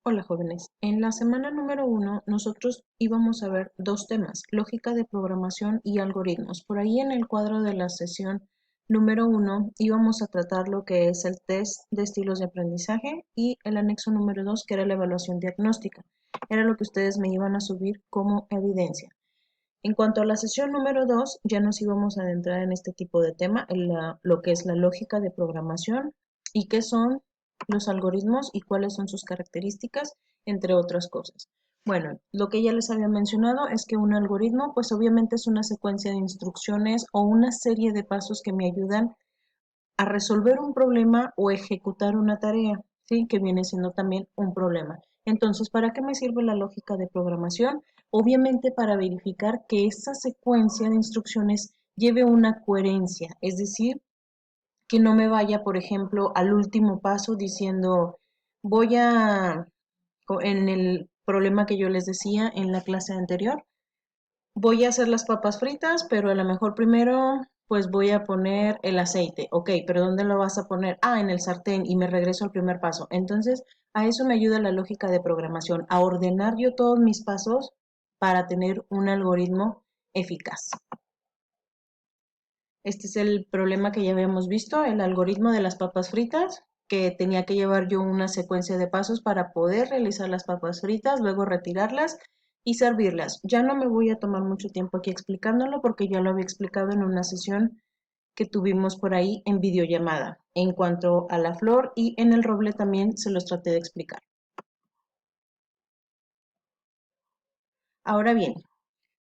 Hola jóvenes, en la semana número 1 nosotros íbamos a ver dos temas, lógica de programación y algoritmos. Por ahí en el cuadro de la sesión número 1 íbamos a tratar lo que es el test de estilos de aprendizaje y el anexo número 2 que era la evaluación diagnóstica. Era lo que ustedes me iban a subir como evidencia. En cuanto a la sesión número 2 ya nos íbamos a adentrar en este tipo de tema, lo que es la lógica de programación y qué son los algoritmos y cuáles son sus características, entre otras cosas. Bueno, lo que ya les había mencionado es que un algoritmo, pues obviamente es una secuencia de instrucciones o una serie de pasos que me ayudan a resolver un problema o ejecutar una tarea, ¿sí? Que viene siendo también un problema. Entonces, ¿para qué me sirve la lógica de programación? Obviamente para verificar que esa secuencia de instrucciones lleve una coherencia, es decir, que no me vaya, por ejemplo, al último paso diciendo, voy a, en el problema que yo les decía en la clase anterior, voy a hacer las papas fritas, pero a lo mejor primero pues voy a poner el aceite. Ok, pero ¿dónde lo vas a poner? Ah, en el sartén y me regreso al primer paso. Entonces, a eso me ayuda la lógica de programación, a ordenar yo todos mis pasos para tener un algoritmo eficaz. Este es el problema que ya habíamos visto, el algoritmo de las papas fritas, que tenía que llevar yo una secuencia de pasos para poder realizar las papas fritas, luego retirarlas y servirlas. Ya no me voy a tomar mucho tiempo aquí explicándolo porque ya lo había explicado en una sesión que tuvimos por ahí en videollamada. En cuanto a la flor y en el roble también se los traté de explicar. Ahora bien,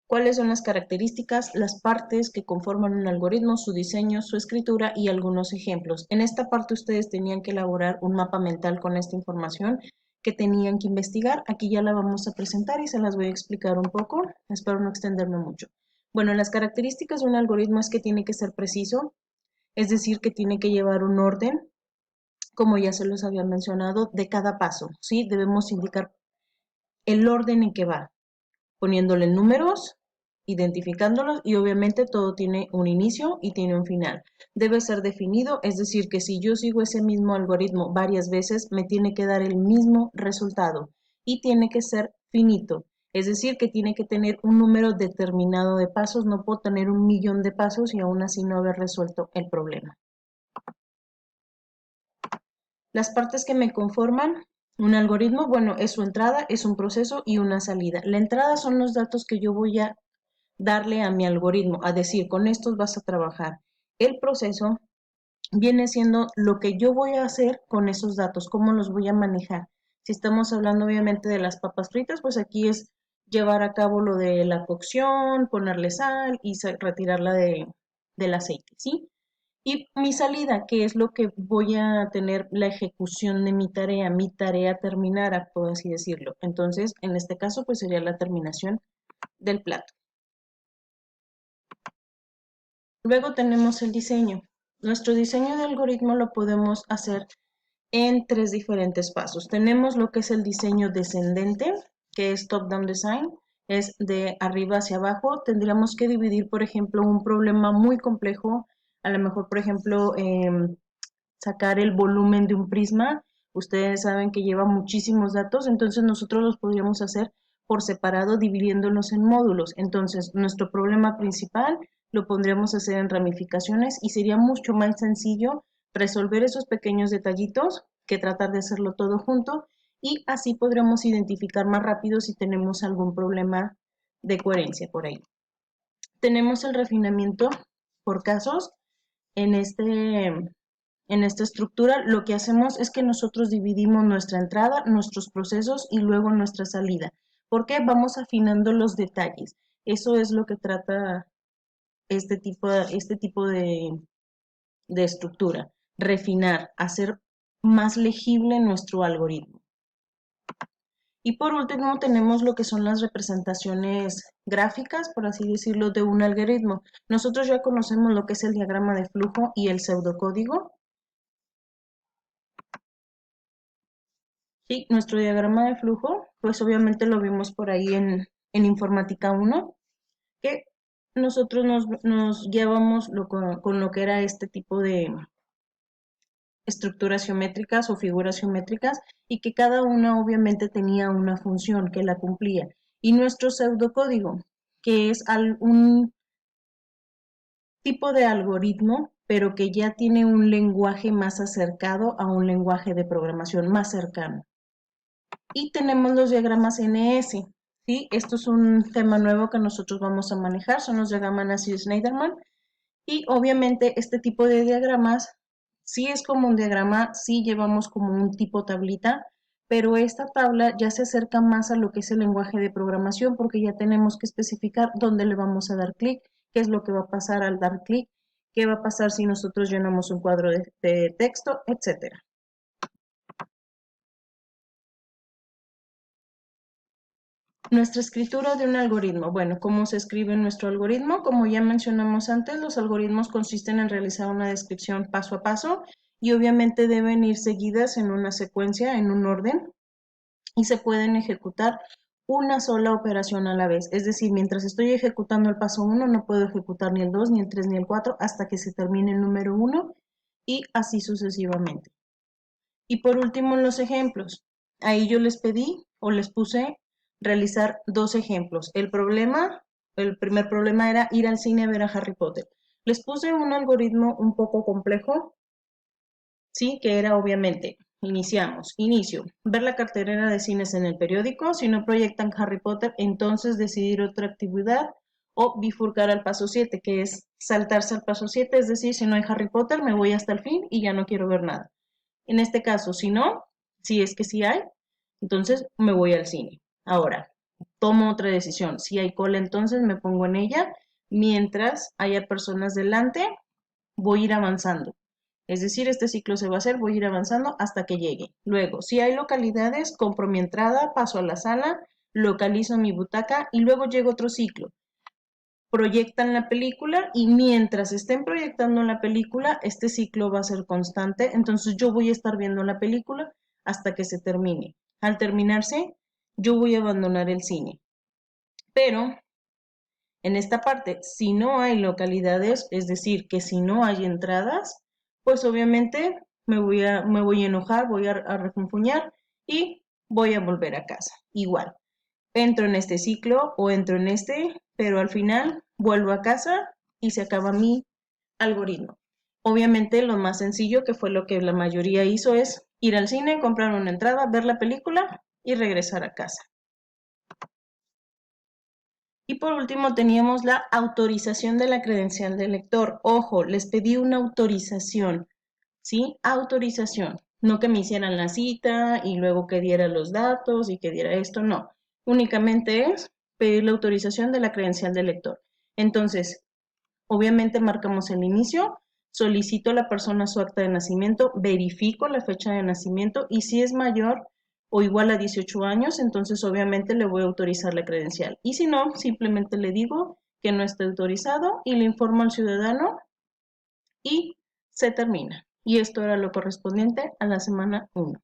¿cuáles son las características, las partes que conforman un algoritmo, su diseño, su escritura y algunos ejemplos? En esta parte ustedes tenían que elaborar un mapa mental con esta información que tenían que investigar. Aquí ya la vamos a presentar y se las voy a explicar un poco. Espero no extenderme mucho. Bueno, las características de un algoritmo es que tiene que ser preciso, es decir, que tiene que llevar un orden, como ya se los había mencionado, de cada paso, ¿sí? Debemos indicar el orden en que va, poniéndole números, identificándolos y obviamente todo tiene un inicio y tiene un final. Debe ser definido, es decir, que si yo sigo ese mismo algoritmo varias veces, me tiene que dar el mismo resultado y tiene que ser finito. Es decir, que tiene que tener un número determinado de pasos, no puedo tener 1.000.000 de pasos y aún así no haber resuelto el problema. Las partes que me conforman un algoritmo, bueno, es su entrada, es un proceso y una salida. La entrada son los datos que yo voy a darle a mi algoritmo, a decir, con estos vas a trabajar. El proceso viene siendo lo que yo voy a hacer con esos datos, cómo los voy a manejar. Si estamos hablando obviamente de las papas fritas, pues aquí es llevar a cabo lo de la cocción, ponerle sal y retirarla del aceite, ¿sí? Y mi salida, que es lo que voy a tener la ejecución de mi tarea terminada, por así decirlo. Entonces, en este caso, pues sería la terminación del plato. Luego tenemos el diseño. Nuestro diseño de algoritmo lo podemos hacer en tres diferentes pasos. Tenemos lo que es el diseño descendente, que es top-down design, es de arriba hacia abajo. Tendríamos que dividir, por ejemplo, un problema muy complejo, a lo mejor, por ejemplo, sacar el volumen de un prisma. Ustedes saben que lleva muchísimos datos, entonces nosotros los podríamos hacer por separado dividiéndolos en módulos. Entonces, nuestro problema principal lo pondríamos a hacer en ramificaciones y sería mucho más sencillo resolver esos pequeños detallitos que tratar de hacerlo todo junto y así podríamos identificar más rápido si tenemos algún problema de coherencia por ahí. Tenemos el refinamiento por casos. En esta estructura lo que hacemos es que nosotros dividimos nuestra entrada, nuestros procesos y luego nuestra salida. ¿Por qué? Vamos afinando los detalles. Eso es lo que trata este tipo de estructura. Refinar, hacer más legible nuestro algoritmo. Y por último tenemos lo que son las representaciones gráficas, por así decirlo, de un algoritmo. Nosotros ya conocemos lo que es el diagrama de flujo y el pseudocódigo. Sí, nuestro diagrama de flujo, pues obviamente lo vimos por ahí en Informática 1, que nosotros nos guiábamos con lo que era este tipo estructuras geométricas o figuras geométricas y que cada una obviamente tenía una función que la cumplía. Y nuestro pseudocódigo, que es un tipo de algoritmo, pero que ya tiene un lenguaje más acercado a un lenguaje de programación más cercano. Y tenemos los diagramas NS, ¿sí? Esto es un tema nuevo que nosotros vamos a manejar, son los diagramas Nassier-Schneiderman. Y obviamente este tipo de diagramas sí es como un diagrama, sí llevamos como un tipo tablita, pero esta tabla ya se acerca más a lo que es el lenguaje de programación porque ya tenemos que especificar dónde le vamos a dar clic, qué es lo que va a pasar al dar clic, qué va a pasar si nosotros llenamos un cuadro de texto, etcétera. Nuestra escritura de un algoritmo. Bueno, ¿cómo se escribe nuestro algoritmo? Como ya mencionamos antes, los algoritmos consisten en realizar una descripción paso a paso y obviamente deben ir seguidas en una secuencia, en un orden, y se pueden ejecutar una sola operación a la vez. Es decir, mientras estoy ejecutando el paso 1, no puedo ejecutar ni el 2, ni el 3, ni el 4 hasta que se termine el número 1 y así sucesivamente. Y por último, los ejemplos. Ahí yo les pedí o les puse realizar 2 ejemplos. El primer problema era ir al cine a ver a Harry Potter. Les puse un algoritmo un poco complejo, sí, que era obviamente, inicio, ver la cartelera de cines en el periódico, si no proyectan Harry Potter, entonces decidir otra actividad o bifurcar al paso 7, que es saltarse al paso 7, es decir, si no hay Harry Potter, me voy hasta el fin y ya no quiero ver nada. En este caso, si no, si es que sí hay, entonces me voy al cine. Ahora, tomo otra decisión. Si hay cola, entonces me pongo en ella. Mientras haya personas delante, voy a ir avanzando. Es decir, este ciclo se va a hacer, voy a ir avanzando hasta que llegue. Luego, si hay localidades, compro mi entrada, paso a la sala, localizo mi butaca y luego llega otro ciclo. Proyectan la película y mientras estén proyectando la película, este ciclo va a ser constante, entonces yo voy a estar viendo la película hasta que se termine. Al terminarse, yo voy a abandonar el cine. Pero en esta parte, si no hay localidades, es decir, que si no hay entradas, pues obviamente me voy a enojar, voy a refunfuñar y voy a volver a casa. Igual, entro en este ciclo o entro en este, pero al final vuelvo a casa y se acaba mi algoritmo. Obviamente lo más sencillo, que fue lo que la mayoría hizo, es ir al cine, comprar una entrada, ver la película y regresar a casa. Y por último teníamos la autorización de la credencial del lector. Ojo, les pedí una autorización, ¿sí? Autorización. No que me hicieran la cita y luego que diera los datos y que diera esto, no. Únicamente es pedir la autorización de la credencial del lector. Entonces, obviamente marcamos el inicio, solicito a la persona su acta de nacimiento, verifico la fecha de nacimiento y si es mayor o igual a 18 años, entonces obviamente le voy a autorizar la credencial. Y si no, simplemente le digo que no está autorizado y le informo al ciudadano y se termina. Y esto era lo correspondiente a la semana 1.